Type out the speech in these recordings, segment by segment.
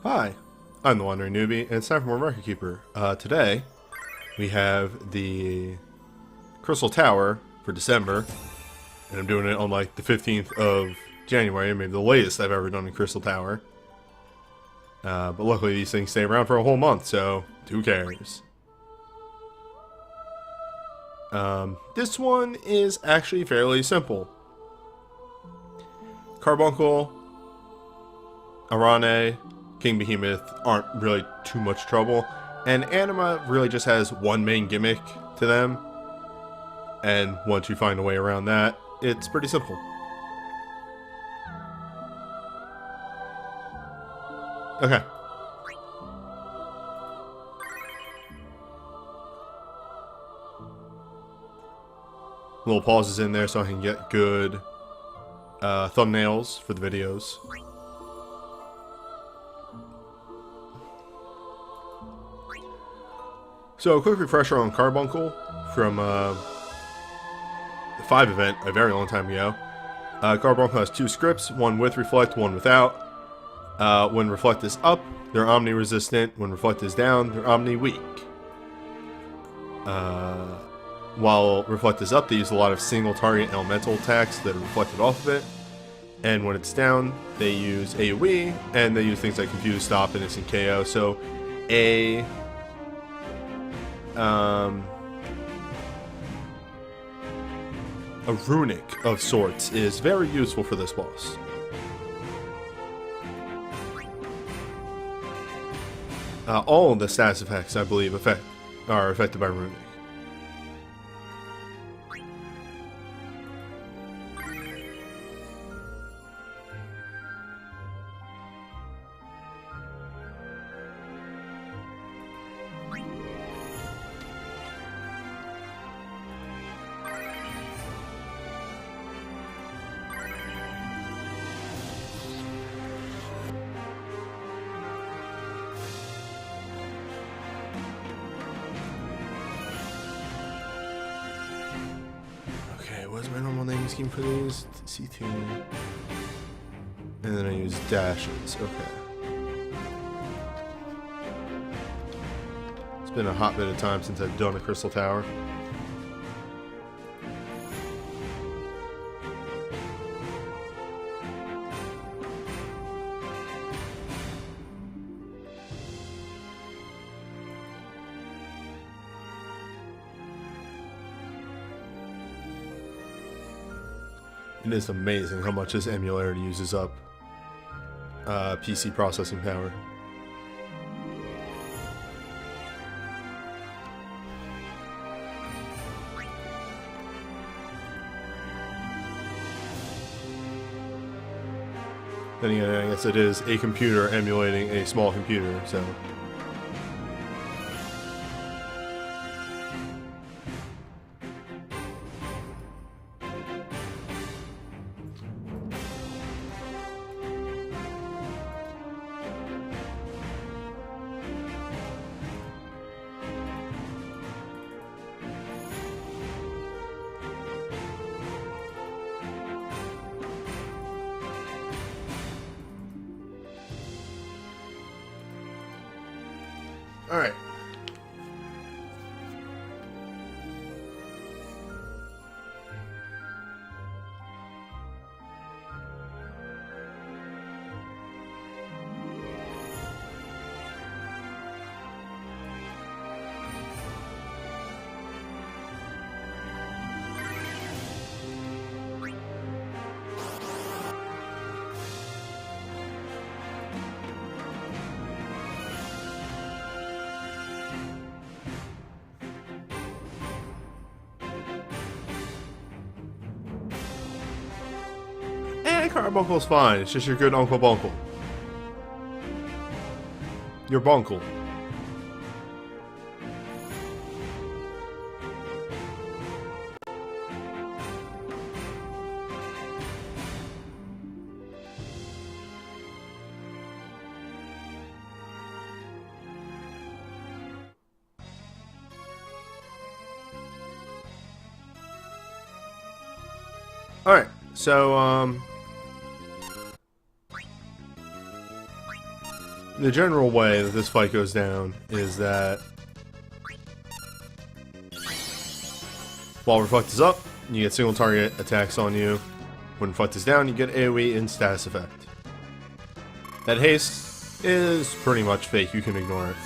Hi, I'm the Wandering Newbie, and it's time for more Record Keeper. Today, we have the Crystal Tower for December, and I'm doing it on like the 15th of January, maybe the latest I've ever done in Crystal Tower. But luckily these things stay around for a whole month, so who cares? This one is actually fairly simple. Carbuncle, Arane, King Behemoth aren't really too much trouble, and Anima really just has one main gimmick to them, and once you find a way around that, it's pretty simple. Okay. Little pauses in there so I can get good thumbnails for the videos. So, a quick refresher on Carbuncle from the 5 event a very long time ago. Carbuncle has 2 scripts, one with Reflect, one without. When Reflect is up, they're Omni resistant. When Reflect is down, they're Omni weak. While Reflect is up, they use a lot of single target elemental attacks that are reflected off of it. And when it's down, they use AoE, and they use things like Confuse, Stop, and Instant KO. So, a runic of sorts is very useful for this boss. All of the status effects, I believe, are affected by runic. What's my normal naming scheme for these? C2. And then I use dashes. Okay. It's been a hot bit of time since I've done a Crystal Tower. It is amazing how much this emularity uses up PC processing power. Then again, I guess it is a computer emulating a small computer, so... Alright. Carbuncle's fine, it's just your good Uncle Bunkle. Your Bunkle. Alright, so, the general way that this fight goes down is that while Reflect is up, you get single target attacks on you. When Reflect is down, you get AoE and status effect. That haste is pretty much fake, you can ignore it.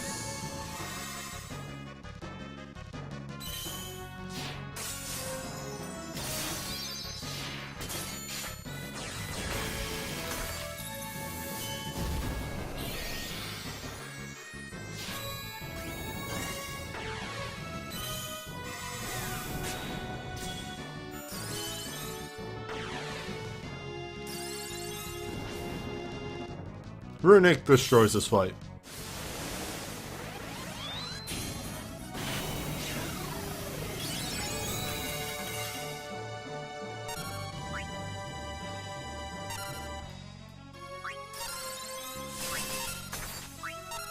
Runic destroys this fight.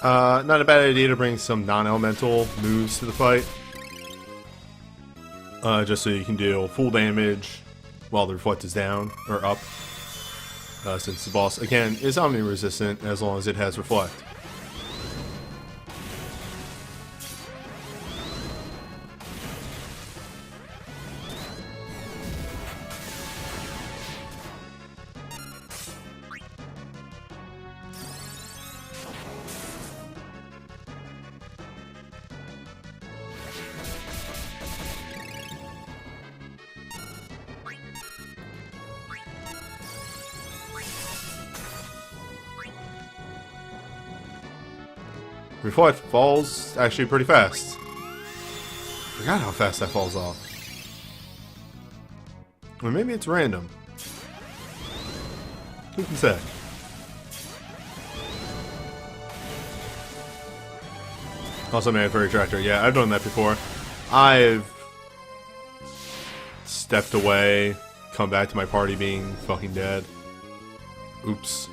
Not a bad idea to bring some non-elemental moves to the fight. Just so you can deal full damage while the Reflect is down, or up. Since the boss, again, is omni-resistant as long as it has Reflect. Reflect falls actually pretty fast. Forgot how fast that falls off. Or maybe it's random. Who can say? Also Mandatory Tractor. Yeah, I've done that before. I've stepped away, come back to my party being fucking dead. Oops.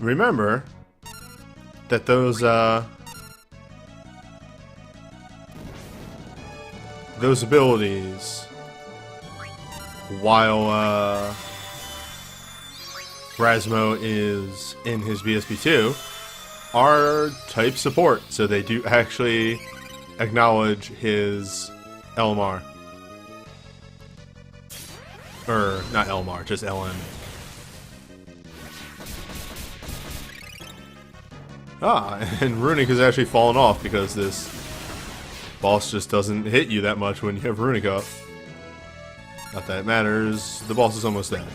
Remember that those abilities, while Rasmo is in his BSP2, are type support, so they do actually acknowledge his LMR. Or, not LMR, just LM. Ah, and Runic has actually fallen off because this boss just doesn't hit you that much when you have Runic up. Not that it matters, the boss is almost dead.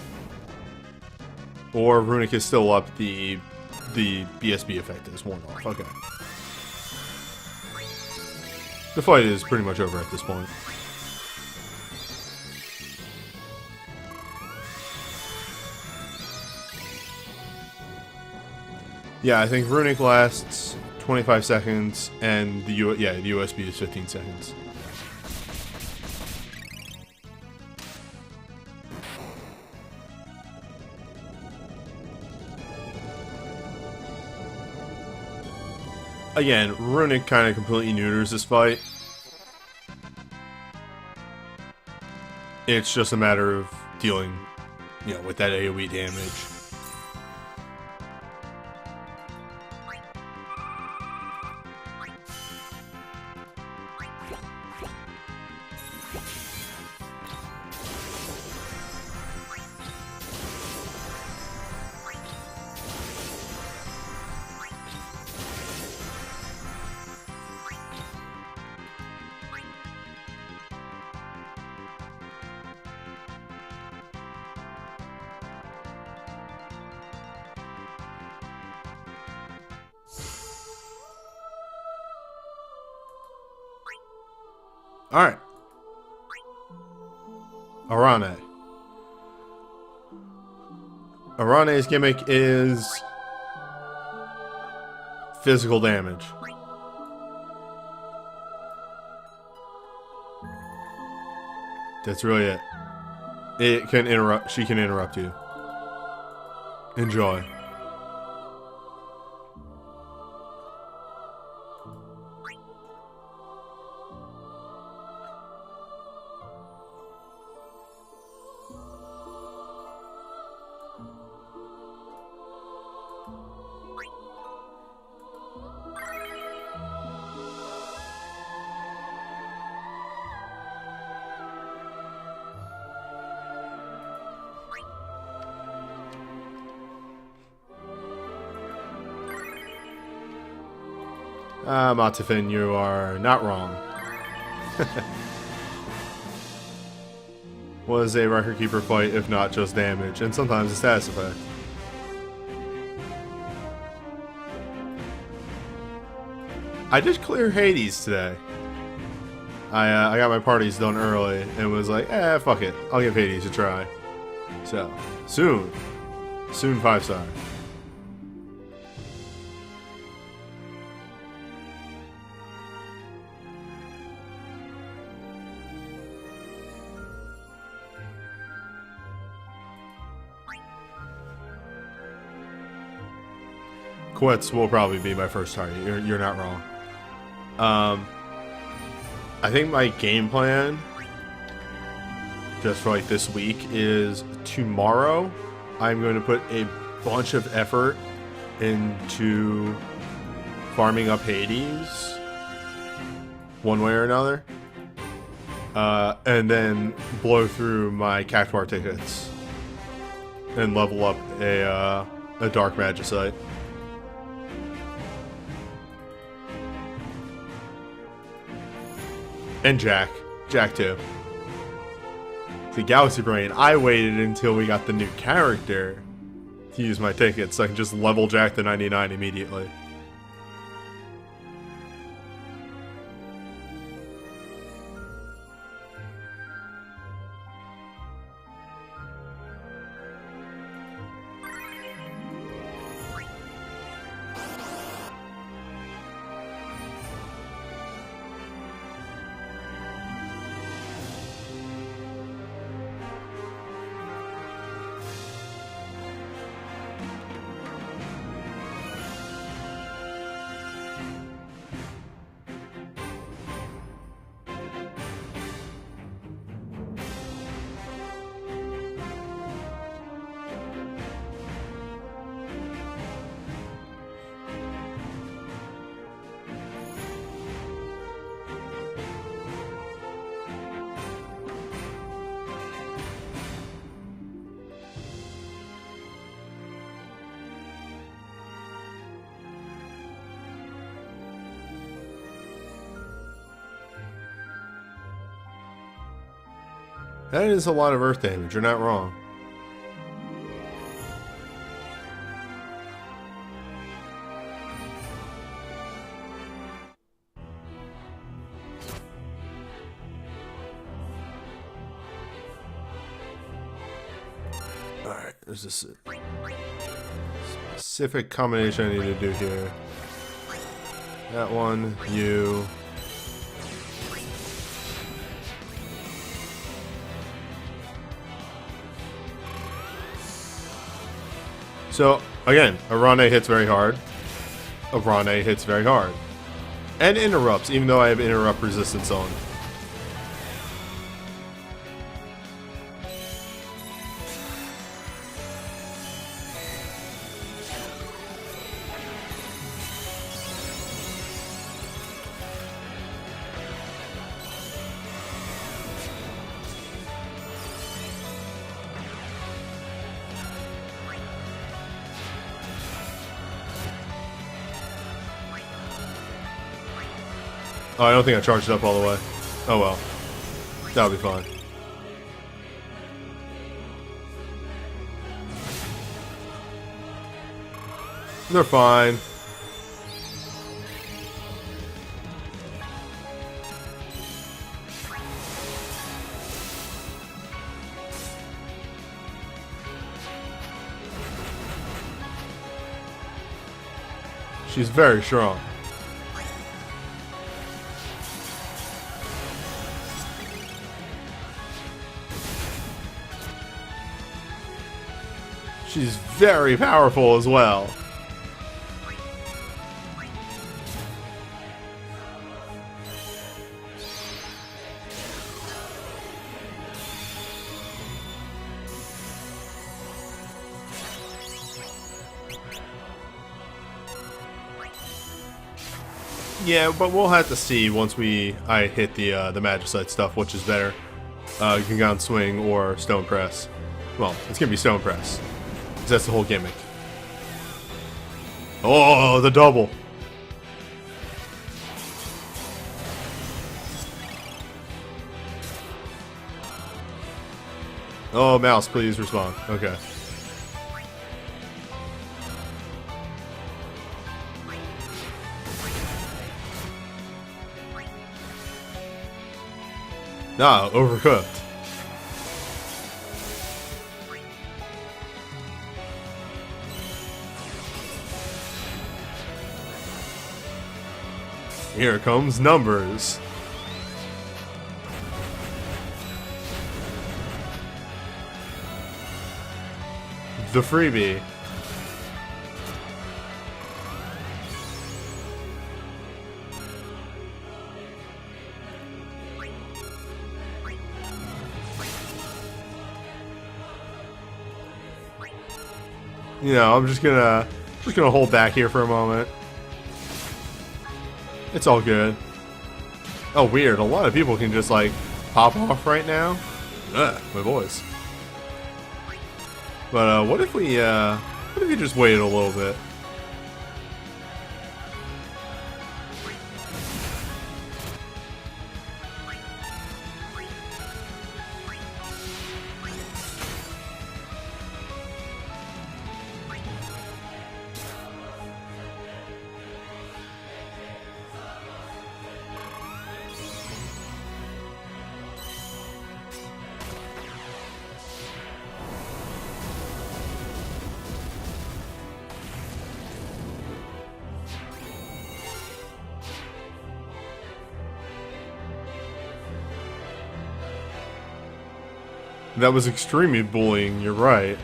Or Runic is still up, the BSB effect is worn off. Okay. The fight is pretty much over at this point. Yeah, I think Runic lasts 25 seconds, and the USB is 15 seconds. Again, Runic kind of completely neuters this fight. It's just a matter of dealing, with that AoE damage. Alright. Arane. Arane's gimmick is physical damage. That's really it. It can interrupt. She can interrupt you. Enjoy. Matafin, you are not wrong. Was a record keeper fight if not just damage, and sometimes a status effect. I did clear Hades today. I got my parties done early and was like, fuck it, I'll give Hades a try. So, soon 5-star. Quetz will probably be my first target. You're not wrong. I think my game plan, just for like this week, is tomorrow I'm going to put a bunch of effort into farming up Hades, one way or another, and then blow through my Cactuar tickets and level up a Dark Magicite. And Jack too. The Galaxy Brain, I waited until we got the new character to use my tickets so I can just level Jack to 99 immediately. That is a lot of earth damage, you're not wrong. Alright, there's this specific combination I need to do here. That one, you... So, again, Arane hits very hard. Arane hits very hard. And interrupts, even though I have interrupt resistance on. Oh, I don't think I charged it up all the way. Oh well. That'll be fine. They're fine. She's very strong. She's very powerful as well. Yeah, but we'll have to see once I hit the Magicite stuff, which is better, Gungan Swing or Stone Press. Well, it's gonna be Stone Press, 'cause that's the whole gimmick. Oh, the double! Oh, mouse, please respond. Okay. Nah, overcooked. Here comes numbers. The freebie. You know, I'm just gonna hold back here for a moment. It's all good. Oh, weird. A lot of people can just like pop off right now. Ugh, my voice. But what if we just waited a little bit? That was extremely bullying, you're right.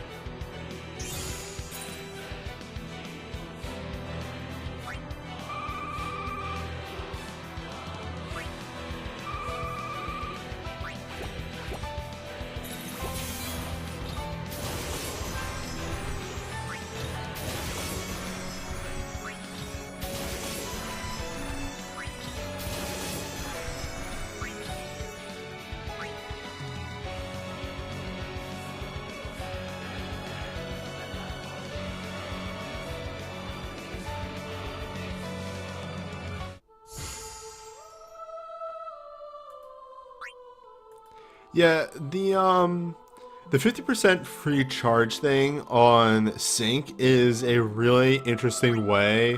Yeah, the 50% free charge thing on Sync is a really interesting way.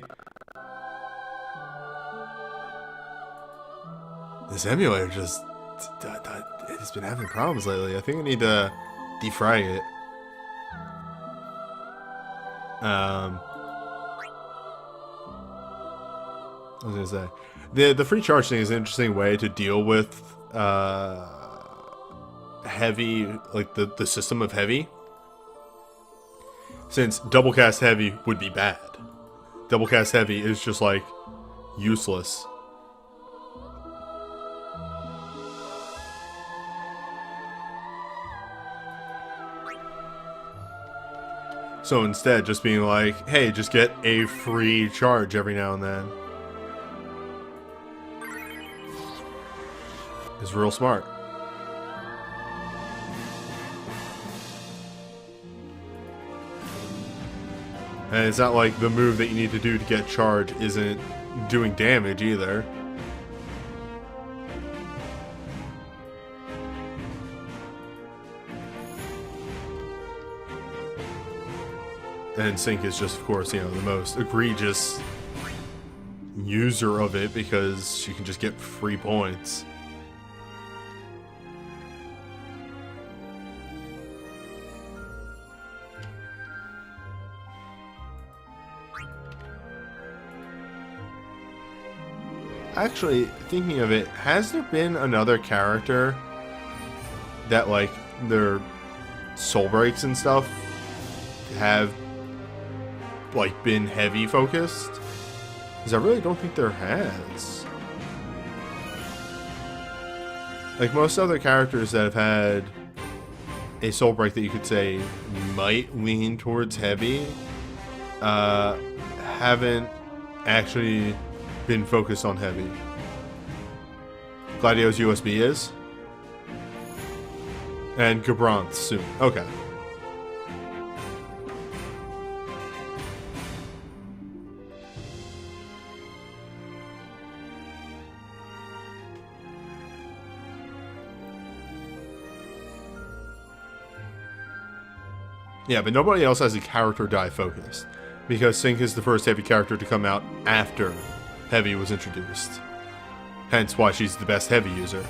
This emulator just it's been having problems lately. I think I need to defrag it. I was gonna say the free charge thing is an interesting way to deal with heavy, like the system of heavy, since double cast heavy would be bad. Double cast heavy is just like useless. So instead, just being like, hey, just get a free charge every now and then is real smart. And it's not like the move that you need to do to get charge isn't doing damage either. And Sync is just, of course, you know, the most egregious user of it because she can just get free points. Actually, thinking of it, has there been another character that, like, their soul breaks and stuff have, like, been heavy focused? Because I really don't think there has. Like, most other characters that have had a soul break that you could say might lean towards heavy, haven't actually been focused on heavy. Gladio's USB is? And Gabronth soon. Okay. Yeah, but nobody else has a character die focused, because Sync is the first heavy character to come out after heavy was introduced. Hence why she's the best heavy user.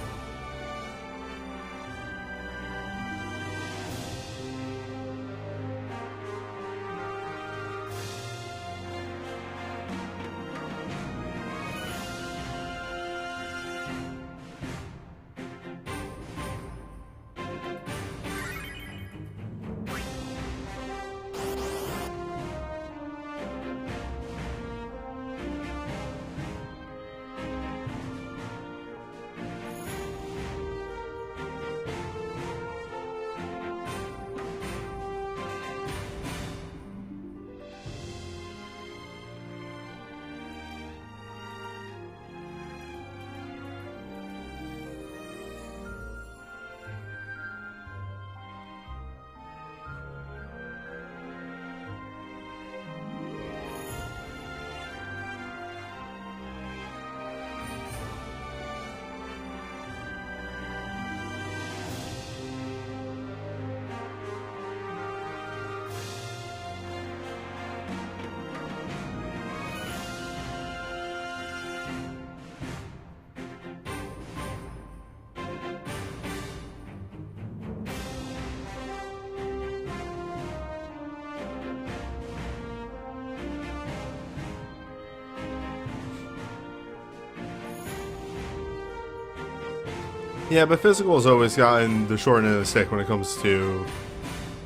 Yeah, but physical has always gotten the short end of the stick when it comes to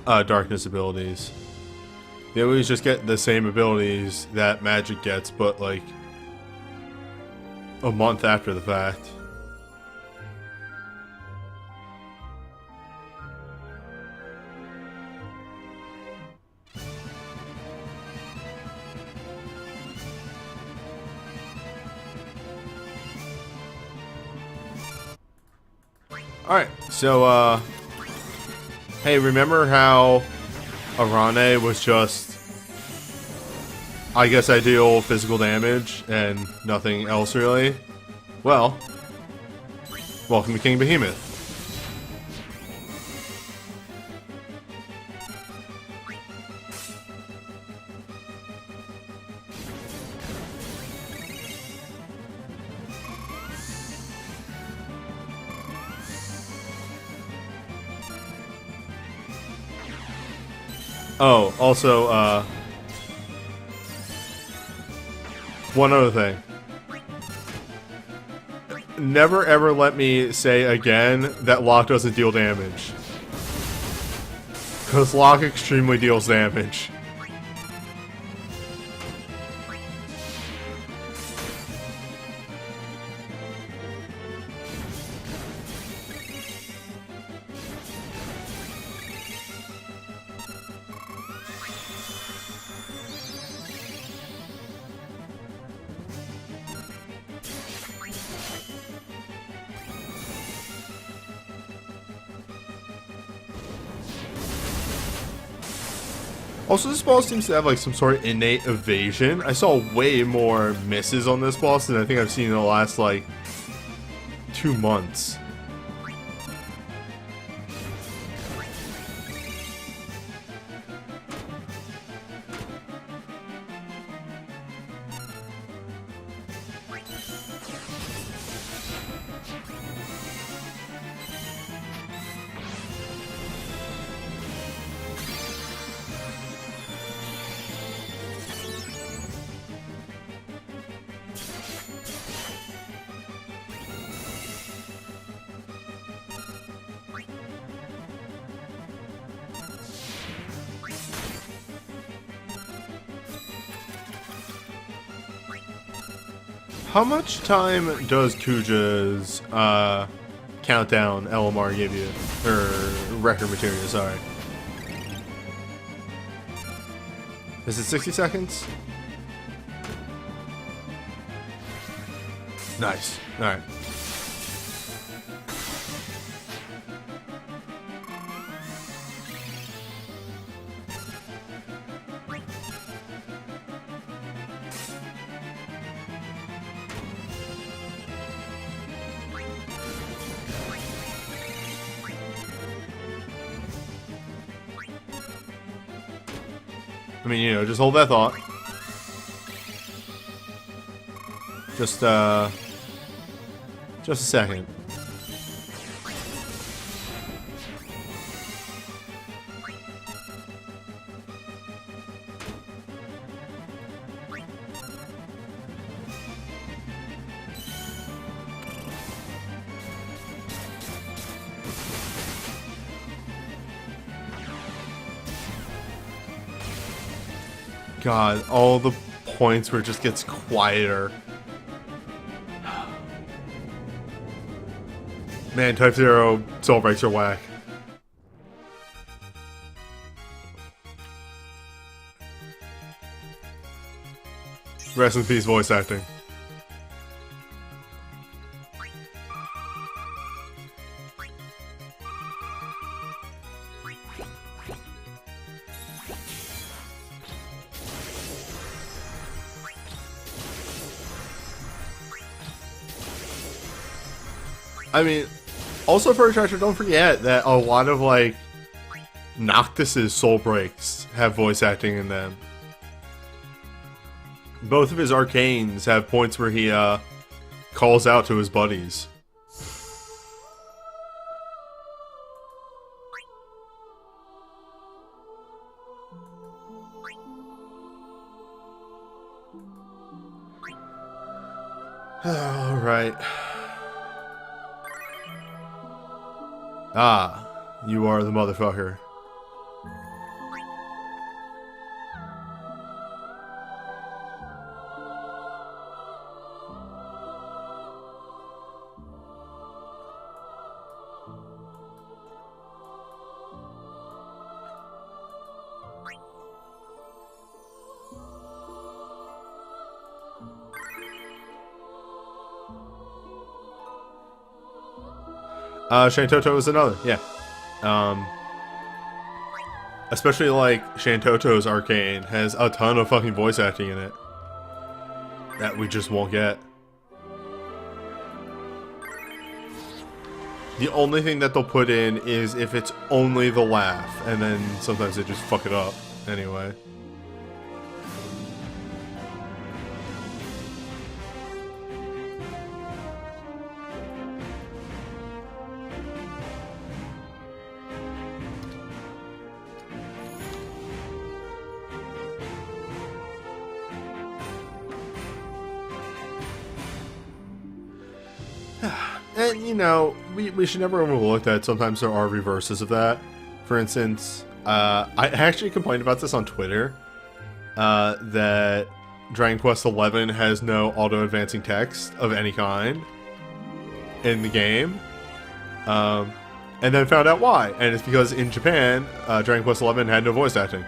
darkness abilities. They always just get the same abilities that magic gets, but like a month after the fact. Alright, so, hey, remember how Arane was just, I guess I deal physical damage and nothing else really? Well, welcome to King Behemoth. Oh, also, one other thing. Never ever let me say again that Locke doesn't deal damage. Because Locke extremely deals damage. Also, this boss seems to have like some sort of innate evasion. I saw way more misses on this boss than I think I've seen in the last like 2 months. How much time does Kuja's countdown LMR give you? Or record material, sorry. Is it 60 seconds? Nice. Alright. I mean, you know, just hold that thought. Just a second. God, all the points where it just gets quieter. Man, Type 0 soul breaks are whack. Rest in peace, voice acting. I mean, also for a treasure, don't forget that a lot of, like, Noctis's soul breaks have voice acting in them. Both of his arcanes have points where he, calls out to his buddies. Alright. Ah, you are the motherfucker. Shantoto is another, yeah. Especially like Shantoto's arcane has a ton of fucking voice acting in it that we just won't get. The only thing that they'll put in is if it's only the laugh, and then sometimes they just fuck it up anyway. And, you know, we should never overlook that sometimes there are reverses of that. For instance, I actually complained about this on Twitter, that Dragon Quest XI has no auto-advancing text of any kind in the game. And then found out why. And it's because in Japan, Dragon Quest XI had no voice acting.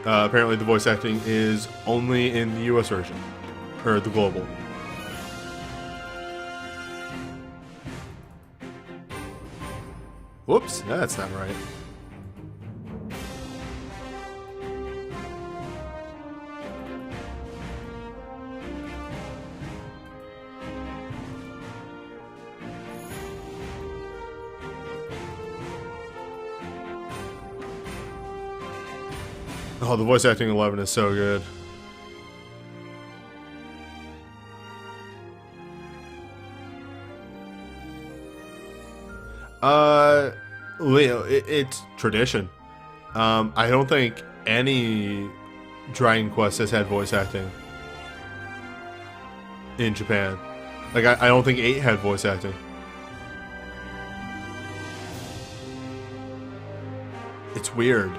Apparently the voice acting is only in the US version. Or the global. Whoops, that's not right. Oh, the voice acting in 11 is so good. Leo, it's tradition. I don't think any Dragon Quest has had voice acting in Japan. Like, I don't think 8 had voice acting. It's weird.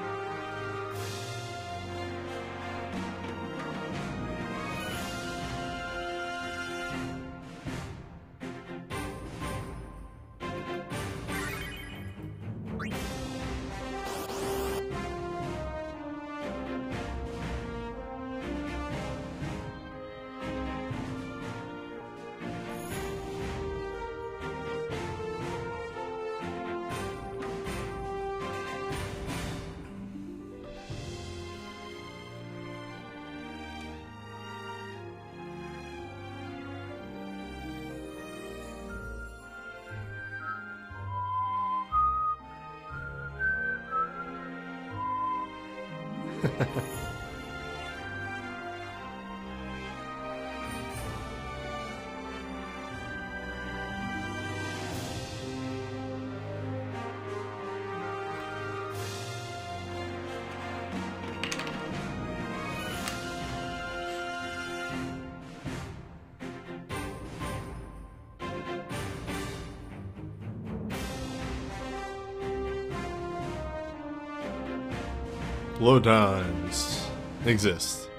Load times exist.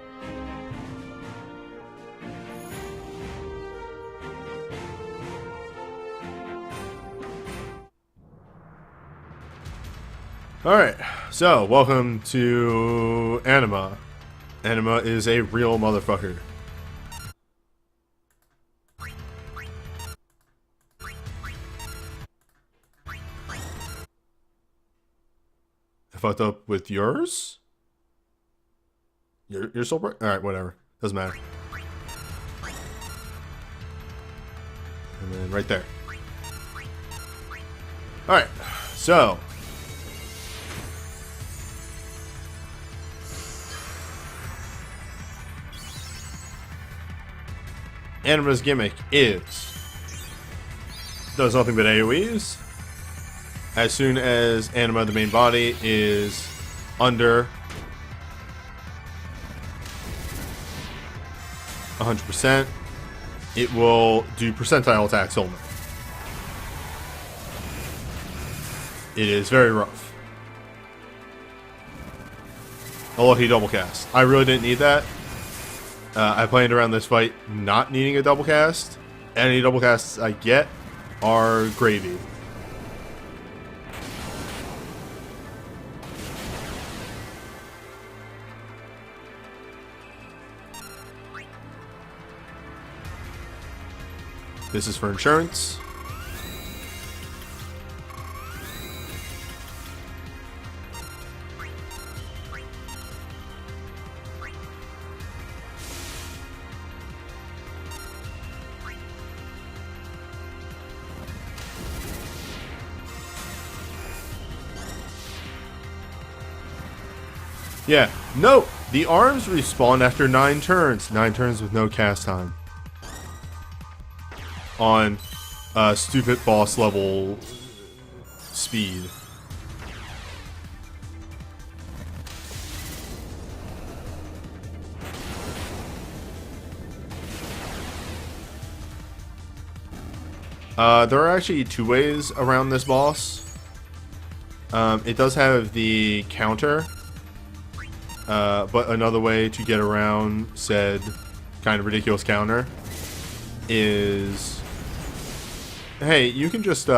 Alright, so welcome to Anima. Anima is a real motherfucker. I fucked up with yours? Your soul break? Alright, whatever. Doesn't matter. And then right there. Alright, so. Anima's gimmick is does nothing but AoEs. As soon as Anima, the main body, is under 100%, it will do percentile attacks only. It is very rough. A lucky double cast. I really didn't need that. I planned around this fight not needing a double cast. Any double casts I get are gravy. This is for insurance. Yeah, no, the arms respawn after 9 turns. 9 turns with no cast time. On stupid boss level speed. There are actually 2 ways around this boss. It does have the counter, but another way to get around said kind of ridiculous counter is, hey, you can just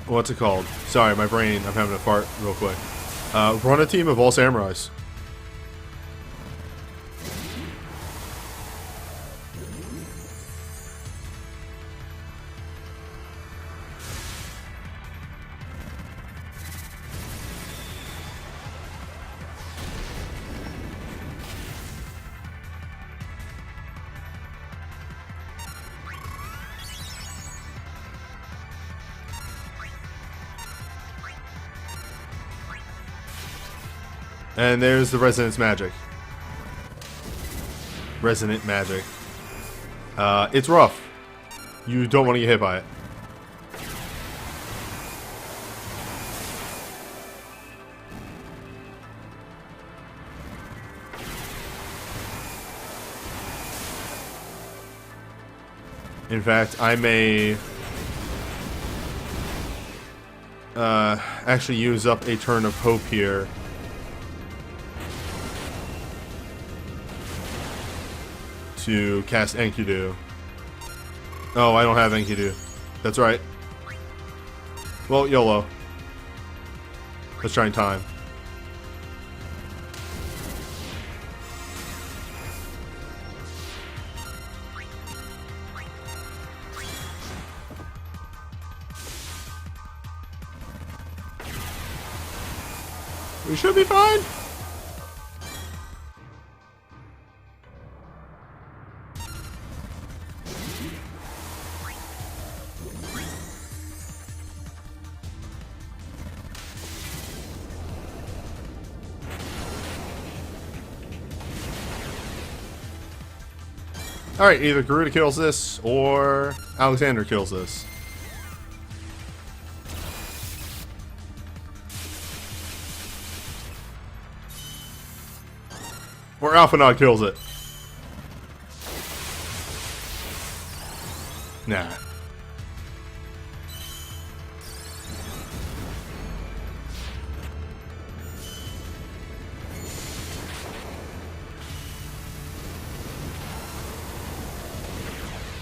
what's it called? Sorry, my brain, I'm having a fart real quick. Run a team of all samurais. And there's the Resonance Magic. Resonant Magic. It's rough. You don't want to get hit by it. In fact, I may actually use up a turn of hope here. To cast Enkidu. Oh, I don't have Enkidu. That's right. Well, YOLO. Let's try and time. We should be fine. Alright, either Garuda kills this, or Alexander kills this. Or Alphanaud kills it. Nah.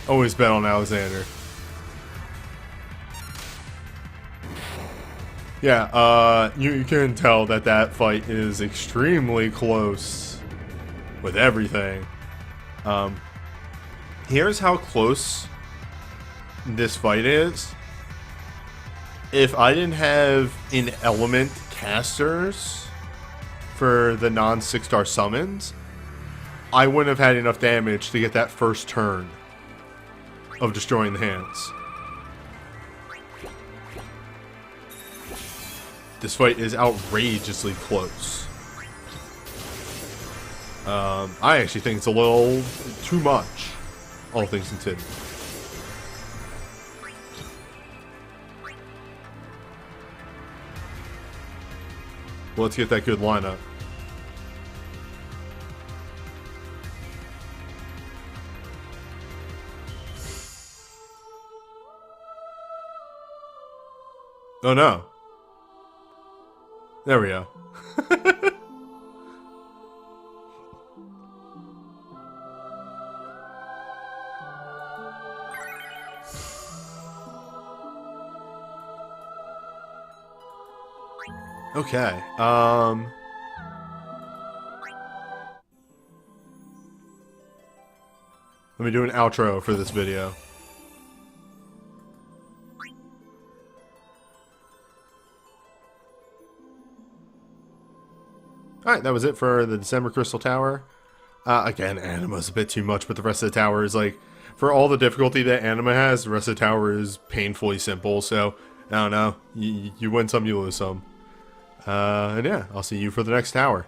Always bet on Alexander. Yeah, you can tell that that fight is extremely close with everything. Here's how close this fight is. If I didn't have in element casters for the non-6-star summons, I wouldn't have had enough damage to get that first turn of destroying the hands. This fight is outrageously close. I actually think it's a little too much, all things considered. Well, let's get that good lineup. Oh no. There we go. Okay. Let me do an outro for this video. Alright, that was it for the December Crystal Tower. Again, Anima's a bit too much, but the rest of the tower is like, for all the difficulty that Anima has, the rest of the tower is painfully simple, so, I don't know, you win some, you lose some. And yeah, I'll see you for the next tower.